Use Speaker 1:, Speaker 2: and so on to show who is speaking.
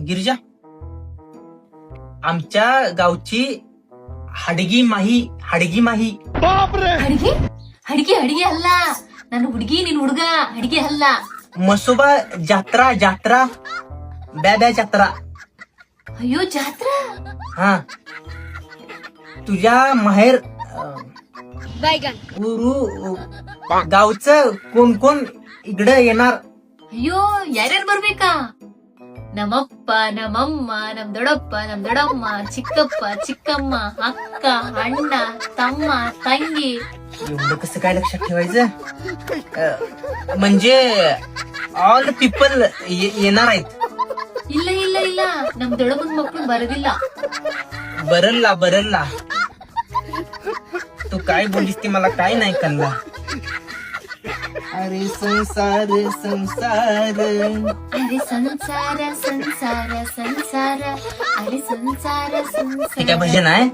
Speaker 1: गिरिजा, आमच्या गावची हडगी माही
Speaker 2: ಅಡಿಗೆ ಅಡಿಗೆ ಅಡಿಗೆ ಅಲ್ಲ, ನನ್ನ ಹುಡುಗಿ ನಿನ್ ಹುಡುಗ ಅಡಿಗೆ ಅಲ್ಲ.
Speaker 1: मसोबा जात्रा ब्या जात्रा.
Speaker 2: ಅಯ್ಯೋ ಜಾತ್ರಾ.
Speaker 1: हा, तुझ्या माहेर ಊರು गावचं कोण इकडे येणार?
Speaker 2: ಅಯ್ಯೋ ಯಾರ್ಯಾರು ಬರ್ಬೇಕಾ? ನಮ್ಮಪ್ಪ ನಮ್ಮಮ್ಮ ನಮ್ ದೊಡ್ಡಮ್ಮ ಚಿಕ್ಕಪ್ಪ ಚಿಕ್ಕಮ್ಮ ಅಕ್ಕ ಅಣ್ಣ ತಮ್ಮ ತಂಗಿ.
Speaker 1: एवढं कसं काय लक्षात ठेवायचं? म्हणजे ऑल पीपल येणार आहेत.
Speaker 2: ಇಲ್ಲ ಇಲ್ಲ ಇಲ್ಲ, ನಮ್ ದೊಡ್ಡಮ್ಮನ ಮಕ್ಳು ಬರೋದಿಲ್ಲ.
Speaker 1: बरल्ला तू काय बोलीस ते मला काय नाही कळला. अरे संसार
Speaker 2: ಅರೆ ಸಂಸಾರ ಸಂಸಾರ ಸಂಸಾರ ಅರೆ ಸಂಸಾರ
Speaker 1: हे
Speaker 2: ಸಂಸಾರ.
Speaker 1: काय भजन आहे?